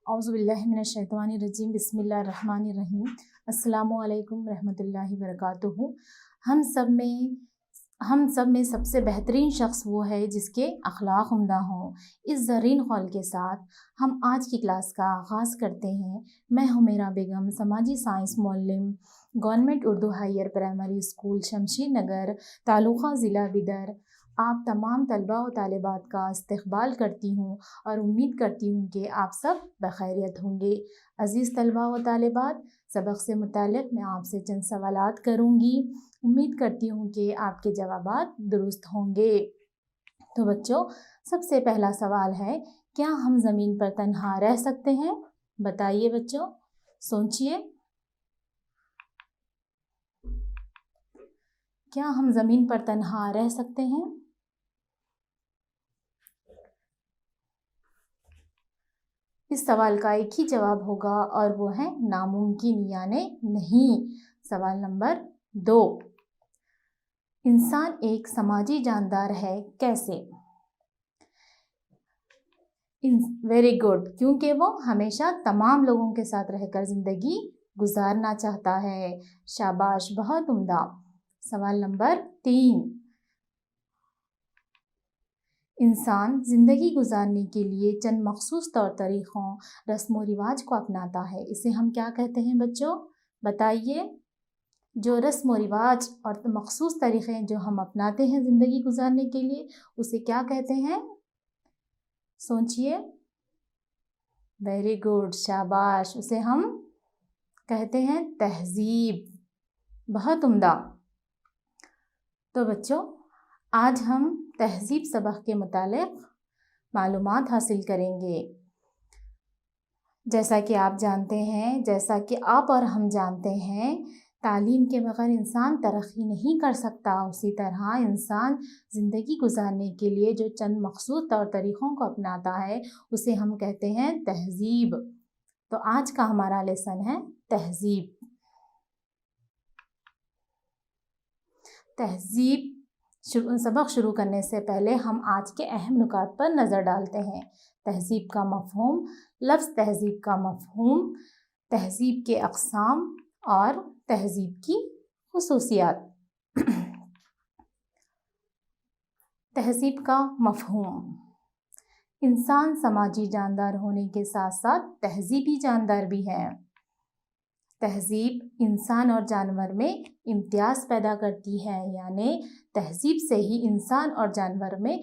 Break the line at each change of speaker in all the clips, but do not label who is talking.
اعوذ باللہ من الشیطان الرجیم، بسم اللہ الرحمن الرحیم۔ السلام علیکم ورحمۃ اللہ وبرکاتہ۔ ہم سب میں سب سے بہترین شخص وہ ہے جس کے اخلاق عمدہ ہوں۔ اس زرین قول کے ساتھ ہم آج کی کلاس کا آغاز کرتے ہیں۔ میں حمیرہ بیگم، سماجی سائنس معلم، government Urdu higher primary school Shamsher Nagar, تعلقہ ضلع بیدر، آپ تمام طلباء و طالبات کا استقبال کرتی ہوں اور امید کرتی ہوں کہ آپ سب بخیریت ہوں گے۔ عزیز طلباء و طالبات، سبق سے متعلق میں آپ سے چند سوالات کروں گی۔ امید کرتی ہوں کہ آپ کے جوابات درست ہوں گے۔ تو بچوں، سب سے پہلا سوال ہے، کیا ہم زمین پر تنہا رہ سکتے ہیں؟ بتائیے بچوں، سوچئے، کیا ہم زمین پر تنہا رہ سکتے ہیں؟ اس سوال کا ایک ہی جواب ہوگا اور وہ ہے ناممکن، یعنی نہیں۔ سوال نمبر 2، انسان ایک سماجی جاندار ہے، کیسے؟ ویری گڈ، کیونکہ وہ ہمیشہ تمام لوگوں کے ساتھ رہ کر زندگی گزارنا چاہتا ہے۔ شاباش، بہت عمدہ۔ سوال نمبر 3، انسان زندگی گزارنے کے لیے چند مخصوص طور طریقوں، رسم و رواج کو اپناتا ہے، اسے ہم کیا کہتے ہیں بچوں؟ بتائیے۔ جو رسم و رواج اور مخصوص طریقے جو ہم اپناتے ہیں زندگی گزارنے کے لیے، اسے کیا کہتے ہیں؟ سوچئے۔ ویری گڈ، شاباش، اسے ہم کہتے ہیں تہذیب۔ بہت عمدہ۔ تو بچوں، آج ہم تہذیب سبق کے متعلق معلومات حاصل کریں گے۔ جیسا کہ آپ اور ہم جانتے ہیں، تعلیم کے بغیر انسان ترقی نہیں کر سکتا۔ اسی طرح انسان زندگی گزارنے کے لیے جو چند مخصوص طور طریقوں کو اپناتا ہے، اسے ہم کہتے ہیں تہذیب۔ تو آج کا ہمارا لیسن ہے تہذیب۔ سبق شروع کرنے سے پہلے ہم آج کے اہم نکات پر نظر ڈالتے ہیں۔ تہذیب کا مفہوم، لفظ تہذیب کا مفہوم، تہذیب کے اقسام اور تہذیب کی خصوصیات۔ تہذیب کا مفہوم، انسان سماجی جاندار ہونے کے ساتھ ساتھ تہذیبی جاندار بھی ہے۔ تہذیب انسان اور جانور میں امتیاز پیدا کرتی ہے، یعنی تہذیب سے ہی انسان اور جانور میں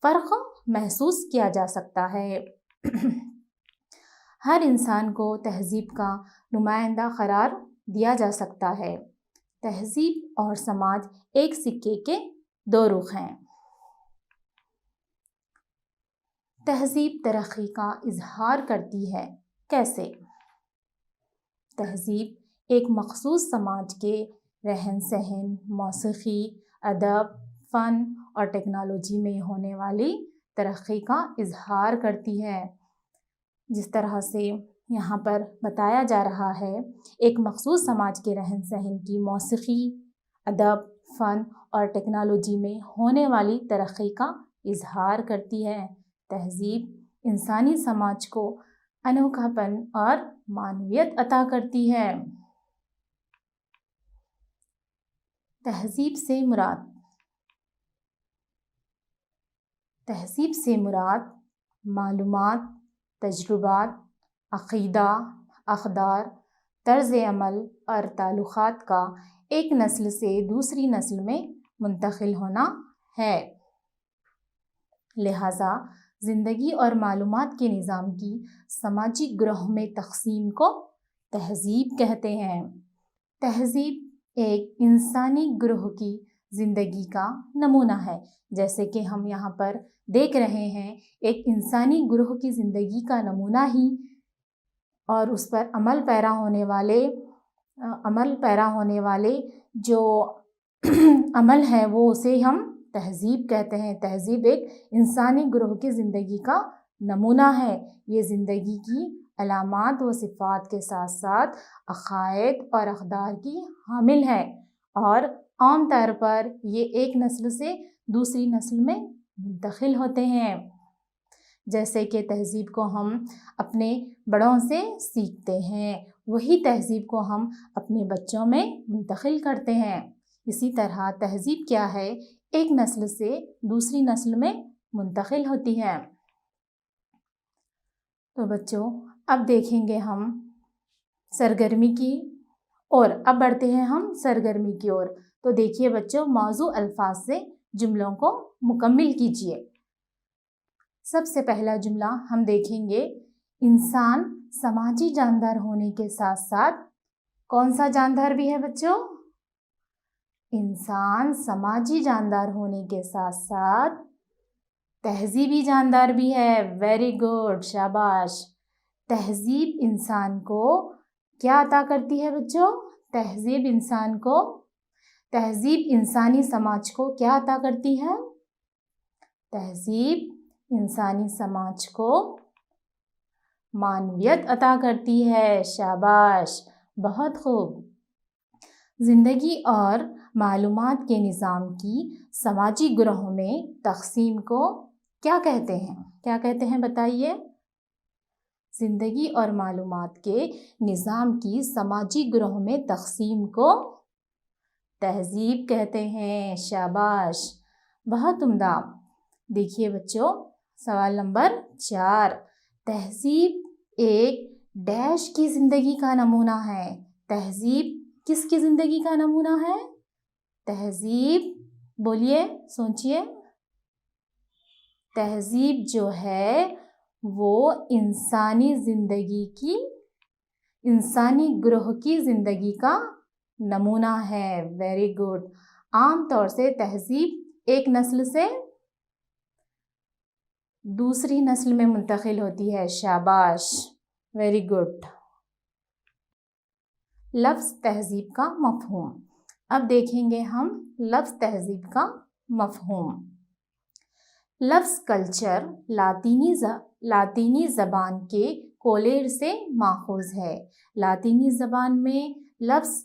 فرق محسوس کیا جا سکتا ہے۔ ہر انسان کو تہذیب کا نمائندہ قرار دیا جا سکتا ہے۔ تہذیب اور سماج ایک سکے کے دو رخ ہیں۔ تہذیب ترقی کا اظہار کرتی ہے، کیسے؟ تہذیب ایک مخصوص سماج کے رہن سہن، موسیقی، ادب، فن اور ٹیکنالوجی میں ہونے والی ترقی کا اظہار کرتی ہے۔ جس طرح سے یہاں پر بتایا جا رہا ہے، ایک مخصوص سماج کے رہن سہن کی موسیقی، ادب، فن اور ٹیکنالوجی میں ہونے والی ترقی کا اظہار کرتی ہے۔ تہذیب انسانی سماج کو انوکھا پن اور معنویت عطا کرتی ہے۔ تہذیب سے مراد معلومات، تجربات، عقیدہ، اقدار، طرز عمل اور تعلقات کا ایک نسل سے دوسری نسل میں منتقل ہونا ہے۔ لہٰذا زندگی اور معلومات کے نظام کی سماجی گروہ میں تقسیم کو تہذیب کہتے ہیں۔ تہذیب ایک انسانی گروہ کی زندگی کا نمونہ ہے۔ جیسے کہ ہم یہاں پر دیکھ رہے ہیں، ایک انسانی گروہ کی زندگی کا نمونہ ہی اور اس پر عمل پیرا ہونے والے جو عمل ہے، وہ اسے ہم تہذیب کہتے ہیں۔ تہذیب ایک انسانی گروہ کی زندگی کا نمونہ ہے۔ یہ زندگی کی علامات و صفات کے ساتھ ساتھ عقائد اور اقدار کی حامل ہے، اور عام طور پر یہ ایک نسل سے دوسری نسل میں منتقل ہوتے ہیں۔ جیسے کہ تہذیب کو ہم اپنے بڑوں سے سیکھتے ہیں، وہی تہذیب کو ہم اپنے بچوں میں منتقل کرتے ہیں۔ اسی طرح تہذیب کیا ہے؟ ایک نسل سے دوسری نسل میں منتقل ہوتی ہے۔ تو بچوں اب دیکھیں گے ہم سرگرمی کی اور اب بڑھتے ہیں ہم سرگرمی کی اور۔ تو دیکھیے بچوں، موضوع الفاظ سے جملوں کو مکمل کیجیے۔ سب سے پہلا جملہ ہم دیکھیں گے، انسان سماجی جاندار ہونے کے ساتھ ساتھ کون سا جاندار بھی ہے بچوں؟ انسان سماجی جاندار ہونے کے ساتھ ساتھ تہذیبی جاندار بھی ہے۔ ویری گڈ، شاباش۔ تہذیب انسان کو کیا عطا کرتی ہے بچوں؟ تہذیب انسانی سماج کو کیا عطا کرتی ہے؟ تہذیب انسانی سماج کو معنویت عطا کرتی ہے۔ شاباش، بہت خوب۔ زندگی اور معلومات کے نظام کی سماجی گروہوں میں تقسیم کو کیا کہتے ہیں؟ کیا کہتے ہیں بتائیے؟ زندگی اور معلومات کے نظام کی سماجی گروہوں میں تقسیم کو تہذیب کہتے ہیں۔ شاباش، بہت عمدہ۔ دیکھیے بچوں، سوال نمبر 4، تہذیب ایک ڈیش کی زندگی کا نمونہ ہے۔ تہذیب کس کی زندگی کا نمونہ ہے؟ تہذیب، بولیے، سوچیے۔ تہذیب جو ہے وہ انسانی گروہ کی زندگی کا نمونہ ہے۔ Very good. عام طور سے تہذیب ایک نسل سے دوسری نسل میں منتقل ہوتی ہے۔ شاباش، ویری گڈ۔ لفظ تہذیب کا مفہوم۔ اب دیکھیں گے ہم لفظ تہذیب کا مفہوم۔ لفظ کلچر لاطینی زبان کے کولیر سے ماخوذ ہے۔ لاطینی زبان میں لفظ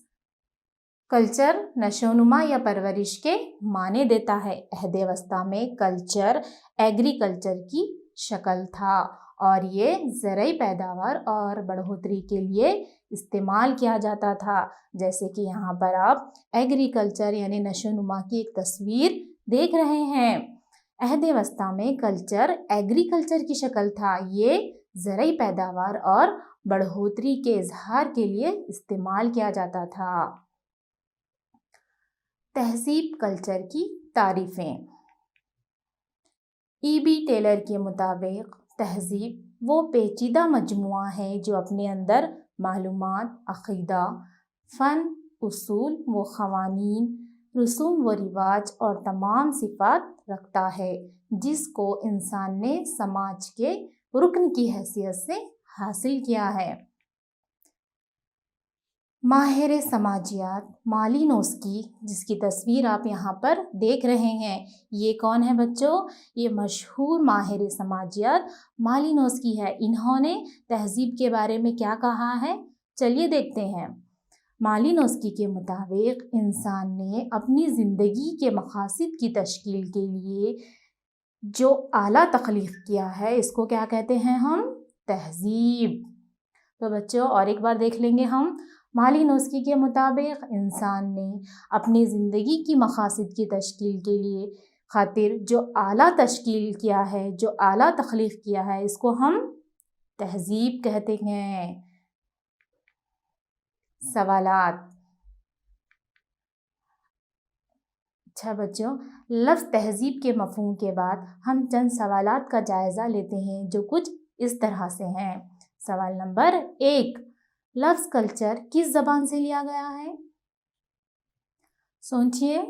کلچر نشوونما یا پرورش کے معنی دیتا ہے۔ عہد وسطیٰ میں کلچر ایگریکلچر کی شکل تھا اور یہ زرعی پیداوار اور بڑھوتری کے لیے استعمال کیا جاتا تھا۔ جیسے کہ یہاں پر آپ ایگریکلچر یعنی نشوونما کی ایک تصویر دیکھ رہے ہیں۔ عہد وسطیٰ میں کلچر ایگریکلچر کی شکل تھا، یہ زرعی پیداوار اور بڑھوتری کے اظہار کے لیے استعمال کیا جاتا تھا۔ تہذیب کلچر کی تعریفیں۔ ای بی ٹیلر کے مطابق تہذیب وہ پیچیدہ مجموعہ ہے جو اپنے اندر معلومات، عقیدہ، فن، اصول و قوانین، رسوم و رواج اور تمام صفات رکھتا ہے جس کو انسان نے سماج کے رکن کی حیثیت سے حاصل کیا ہے۔ ماہر سماجیات مالینوسکی، جس کی تصویر آپ یہاں پر دیکھ رہے ہیں، یہ کون ہے بچوں؟ یہ مشہور ماہر سماجیات مالینوسکی ہے۔ انہوں نے تہذیب کے بارے میں کیا کہا ہے؟ چلیے دیکھتے ہیں۔ مالینوسکی کے مطابق انسان نے اپنی زندگی کے مقاصد کی تشکیل کے لیے جو آلہ تخلیق کیا ہے اس کو کیا کہتے ہیں ہم؟ تہذیب۔ تو بچوں اور ایک بار دیکھ لیں گے ہم۔ مالینوسکی کے مطابق انسان نے اپنی زندگی کی مقاصد کی تشکیل کے لیے خاطر جو آلہ تشکیل کیا ہے، جو آلہ تخلیق کیا ہے، اس کو ہم تہذیب کہتے ہیں۔ سوالات۔ اچھا بچوں، لفظ تہذیب کے مفہوم کے بعد ہم چند سوالات کا جائزہ لیتے ہیں جو کچھ اس طرح سے ہیں۔ سوال نمبر 1، لفظ کلچر کس زبان سے لیا گیا ہے؟ سوچئے،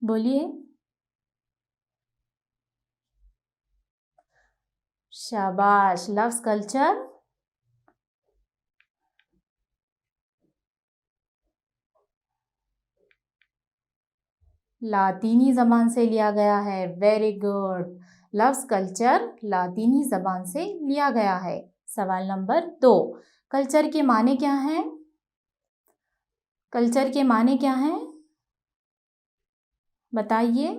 بولیے۔ شاباش، لفظ کلچر لاطینی زبان سے لیا گیا ہے۔ ویری گڈ، لفظ کلچر لاطینی زبان سے لیا گیا ہے۔ سوال نمبر 2، کلچر کے معنی کیا ہیں؟ کلچر کے معنی کیا ہیں؟ بتائیے۔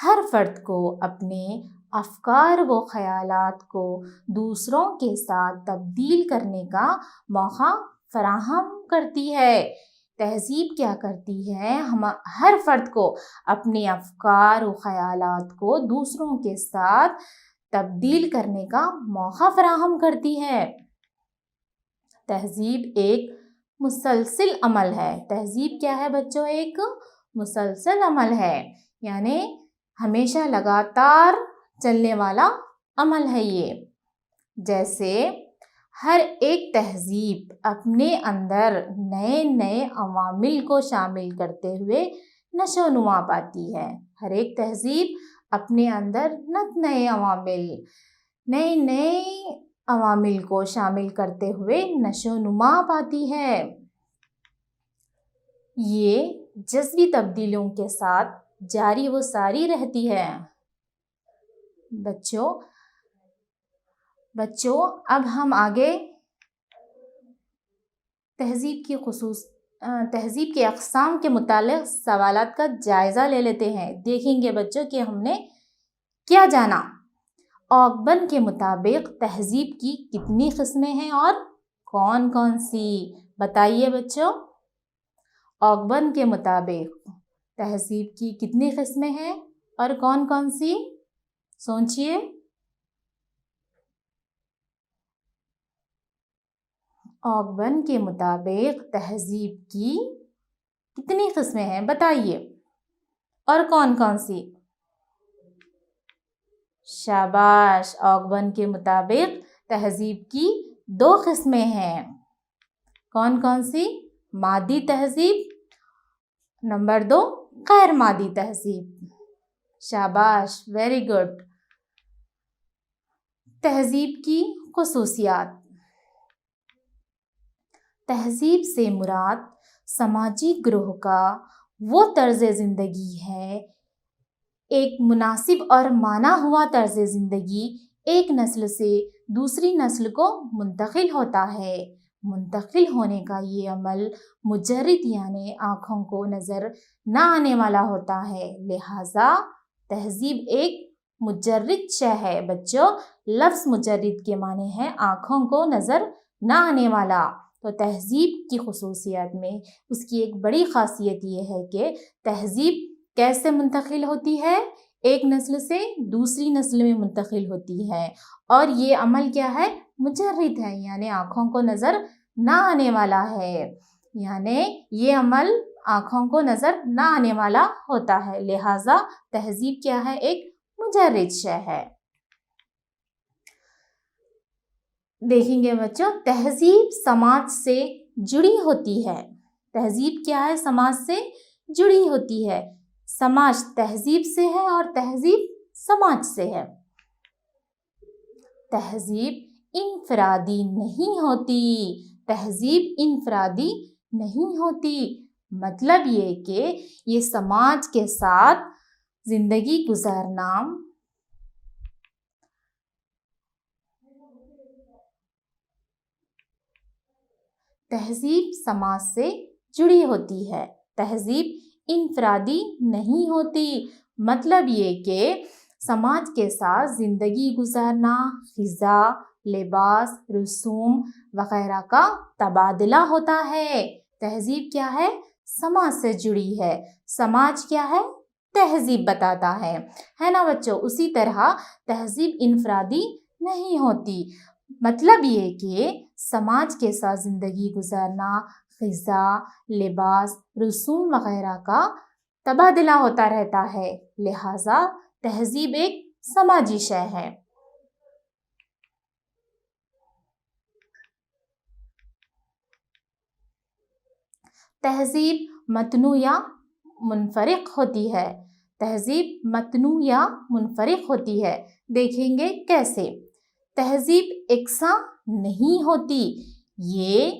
ہر فرد کو اپنے افکار و خیالات کو دوسروں کے ساتھ تبدیل کرنے کا موقع فراہم کرتی ہے۔ تہذیب کیا کرتی ہے؟ ہر فرد کو اپنے افکار و خیالات کو دوسروں کے ساتھ تبدیل کرنے کا موقع فراہم کرتی ہے۔ تہذیب ایک مسلسل عمل ہے۔ تہذیب کیا ہے بچوں؟ ایک مسلسل عمل ہے، یعنی ہمیشہ لگاتار چلنے والا عمل ہے یہ۔ جیسے ہر ایک تہذیب اپنے اندر نئے نئے عوامل کو شامل کرتے ہوئے نشو و نما پاتی ہے۔ ہر ایک تہذیب اپنے اندر نئے عوامل کو شامل کرتے ہوئے نشو و نما پاتی ہے۔ یہ جذبی تبدیلیوں کے ساتھ جاری و ساری رہتی ہے۔ بچوں اب ہم آگے تہذیب کے اقسام کے متعلق سوالات کا جائزہ لے لیتے ہیں۔ دیکھیں گے بچوں کہ ہم نے کیا جانا۔ اوگبن کے مطابق تہذیب کی کتنی قسمیں ہیں اور کون کون سی؟ بتائیے بچوں، اوگبن کے مطابق تہذیب کی کتنی قسمیں ہیں اور کون کون سی؟ سوچئے۔ اوگبن کے مطابق تہذیب کی کتنی قسمیں ہیں؟ بتائیے، اور کون کون سی؟ شاباش! اوگبن کے مطابق تہذیب کی 2 قسمیں ہیں۔ کون کون سی؟ مادی تہذیب، نمبر 2 غیر مادی تہذیب۔ شاباش! Very good. تہذیب کی خصوصیات۔ تہذیب سے مراد سماجی گروہ کا وہ طرز زندگی ہے، ایک مناسب اور مانا ہوا طرز زندگی ایک نسل سے دوسری نسل کو منتقل ہوتا ہے۔ منتقل ہونے کا یہ عمل مجرد یعنی آنکھوں کو نظر نہ آنے والا ہوتا ہے، لہٰذا تہذیب ایک مجرد شے ہے۔ بچوں، لفظ مجرد کے معنی ہے آنکھوں کو نظر نہ آنے والا۔ تو تہذیب کی خصوصیات میں اس کی ایک بڑی خاصیت یہ ہے کہ تہذیب کیسے منتقل ہوتی ہے؟ ایک نسل سے دوسری نسل میں منتقل ہوتی ہے، اور یہ عمل کیا ہے؟ مجرد ہے، یعنی آنکھوں کو نظر نہ آنے والا ہے، یعنی یہ عمل آنکھوں کو نظر نہ آنے والا ہوتا ہے، لہٰذا تہذیب کیا ہے؟ ایک مجرد شے ہے۔ دیکھیں گے بچوں، تہذیب سماج سے جڑی ہوتی ہے۔ تہذیب کیا ہے؟ سماج سے جڑی ہوتی ہے۔ سماج تہذیب سے ہے اور تہذیب سماج سے ہے۔ تہذیب انفرادی نہیں ہوتی۔ تہذیب انفرادی نہیں ہوتی، مطلب یہ کہ یہ سماج کے ساتھ زندگی گزارنا، تہذیب سماج سے جڑی ہوتی ہے، تہذیب انفرادی نہیں ہوتی، مطلب یہ کہ سماج کے ساتھ زندگی گزارنا، غذا، لباس، رسوم وغیرہ کا تبادلہ ہوتا ہے۔ تہذیب کیا ہے؟ سماج سے جڑی ہے۔ سماج کیا ہے؟ تہذیب بتاتا ہے نا بچوں؟ اسی طرح تہذیب انفرادی نہیں ہوتی، مطلب یہ کہ سماج کے ساتھ زندگی گزارنا، غذا، لباس، رسوم وغیرہ کا تبادلہ ہوتا رہتا ہے، لہٰذا تہذیب ایک سماجی شے ہے۔ تہذیب متنوع یا منفرق ہوتی ہے۔ تہذیب متنوع یا منفرق ہوتی ہے، دیکھیں گے کیسے۔ تہذیب یکساں نہیں ہوتی، یہ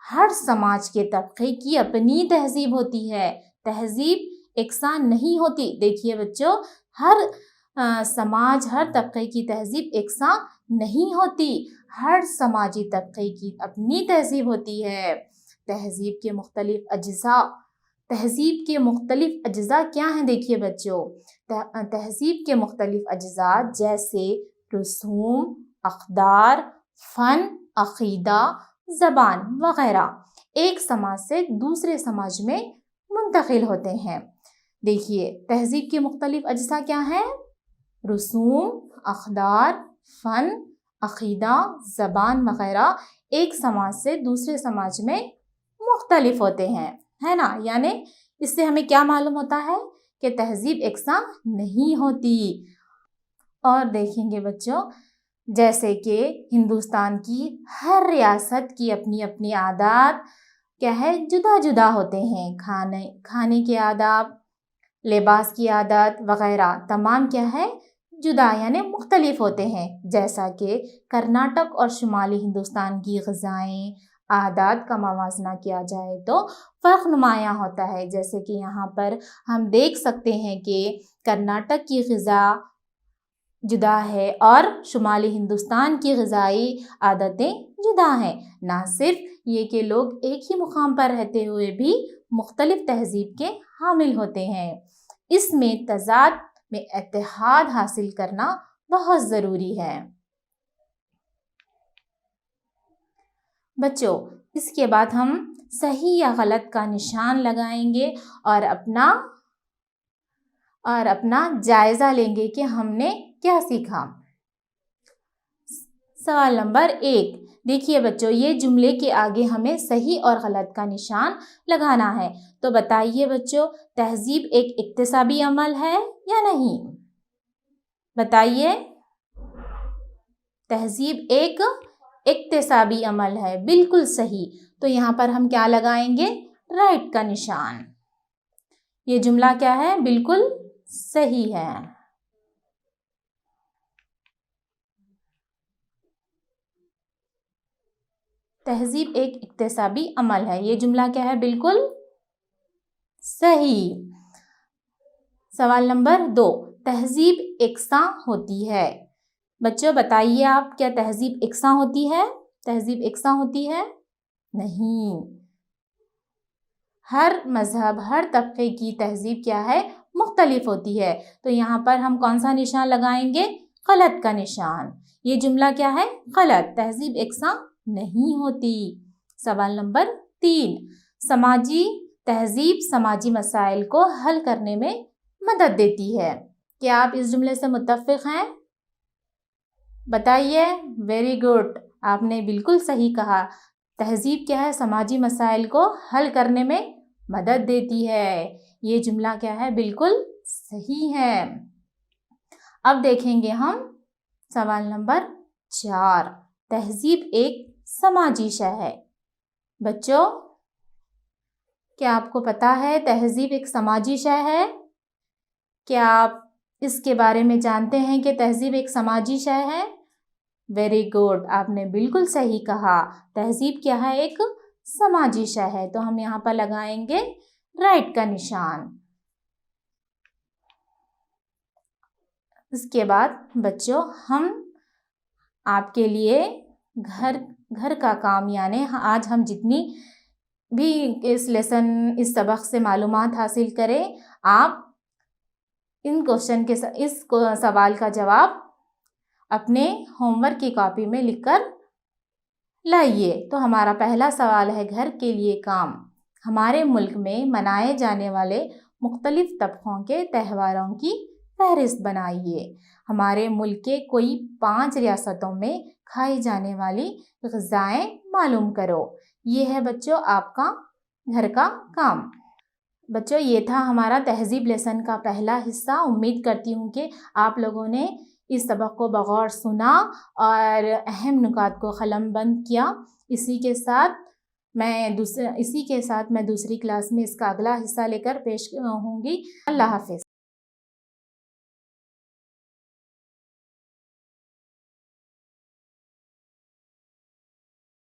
ہر سماج کے طبقے کی اپنی تہذیب ہوتی ہے۔ تہذیب یکساں نہیں ہوتی، دیکھیے بچوں، ہر سماج، ہر طبقے کی تہذیب یکساں نہیں ہوتی، ہر سماجی طبقے کی اپنی تہذیب ہوتی ہے۔ تہذیب کے مختلف اجزاء تہذیب کے مختلف اجزاء کیا ہیں؟ دیکھیے بچوں، تہذیب کے مختلف اجزاء جیسے رسوم، اقدار، فن، عقیدہ، زبان وغیرہ ایک سماج سے دوسرے سماج میں منتقل ہوتے ہیں۔ دیکھیے تہذیب کے مختلف اجزاء کیا ہیں؟ رسوم، اقدار، فن، عقیدہ، زبان وغیرہ ایک سماج سے دوسرے سماج میں مختلف ہوتے ہیں، ہے نا؟ یعنی اس سے ہمیں کیا معلوم ہوتا ہے کہ تہذیب یکساں نہیں ہوتی۔ اور دیکھیں گے بچوں، جیسے کہ ہندوستان کی ہر ریاست کی اپنی اپنی عادات کیا ہے؟ جدا جدا ہوتے ہیں۔ کھانے کے آداب، لباس کی عادت وغیرہ تمام کیا ہے؟ جدا یعنی مختلف ہوتے ہیں۔ جیسا کہ کرناٹک اور شمالی ہندوستان کی غذائیں، عادات کا موازنہ کیا جائے تو فرق نمایاں ہوتا ہے۔ جیسے کہ یہاں پر ہم دیکھ سکتے ہیں کہ کرناٹک کی غذا جدا ہے اور شمالی ہندوستان کی غذائی عادتیں جدا ہیں۔ نہ صرف یہ کہ لوگ ایک ہی مقام پر رہتے ہوئے بھی مختلف تہذیب کے حامل ہوتے ہیں۔ اس میں تضاد میں اتحاد حاصل کرنا بہت ضروری ہے۔ بچوں، اس کے بعد ہم صحیح یا غلط کا نشان لگائیں گے اور اپنا جائزہ لیں گے کہ ہم نے کیا سیکھا۔ سوال نمبر 1، دیکھیے بچوں، یہ جملے کے آگے ہمیں صحیح اور غلط کا نشان لگانا ہے۔ تو بتائیے بچوں، تہذیب ایک اکتسابی عمل ہے یا نہیں؟ بتائیے، تہذیب ایک اکتسابی عمل ہے، بالکل صحیح۔ تو یہاں پر ہم کیا لگائیں گے؟ رائٹ کا نشان۔ یہ جملہ کیا ہے؟ بالکل صحیح ہے۔ تہذیب ایک اکتسابی عمل ہے، یہ جملہ کیا ہے؟ بالکل صحیح۔ سوال نمبر 2، تہذیب یکساں ہوتی ہے۔ بچوں بتائیے آپ، کیا تہذیب یکساں ہوتی ہے؟ تہذیب یکساں ہوتی ہے؟ نہیں۔ ہر مذہب، ہر طبقے کی تہذیب کیا ہے؟ مختلف ہوتی ہے۔ تو یہاں پر ہم کون سا نشان لگائیں گے؟ غلط کا نشان۔ یہ جملہ کیا ہے؟ غلط، تہذیب یکساں نہیں ہوتی۔ سوال نمبر 3، تہذیب سماجی مسائل کو حل کرنے میں مدد دیتی ہے۔ کیا آپ اس جملے سے متفق ہیں؟ بتائیے۔ ویری گڈ، آپ نے بالکل صحیح کہا۔ تہذیب کیا ہے؟ سماجی مسائل کو حل کرنے میں مدد دیتی ہے۔ یہ جملہ کیا ہے؟ بالکل صحیح ہے۔ اب دیکھیں گے ہم سوال نمبر 4، تہذیب ایک سماجی شے ہے۔ بچوں، کیا آپ کو پتا ہے تہذیب ایک سماجی شے ہے؟ کیا آپ اس کے بارے میں جانتے ہیں کہ تہذیب ایک سماجی شے ہے؟ ویری گڈ، آپ نے بالکل صحیح کہا۔ تہذیب کیا ہے؟ ایک سماجی شے ہے۔ تو ہم یہاں پر لگائیں گے رائٹ کا نشان۔ اس کے بعد بچوں، ہم آپ کے لیے گھر کا کام، یعنی آج ہم جتنی بھی اس سبق سے معلومات حاصل کریں، آپ اس سوال کا جواب اپنے ہوم ورک کی کاپی میں لکھ کر لائیے۔ تو ہمارا پہلا سوال ہے، گھر کے لیے کام۔ ہمارے ملک میں منائے جانے والے مختلف طبقوں کے تہواروں کی فہرست بنائیے۔ ہمارے ملک کے کوئی 5 ریاستوں میں کھائی جانے والی غذائیں معلوم کرو۔ یہ ہے بچوں آپ کا گھر کا کام۔ بچوں، یہ تھا ہمارا تہذیب لیسن کا پہلا حصہ۔ امید کرتی ہوں کہ آپ لوگوں نے اس سبق کو بغور سنا اور اہم نکات کو قلم بند کیا۔ اسی کے ساتھ میں دوسری کلاس میں اس کا اگلا حصہ لے کر پیش ہوں گی۔ اللہ حافظ۔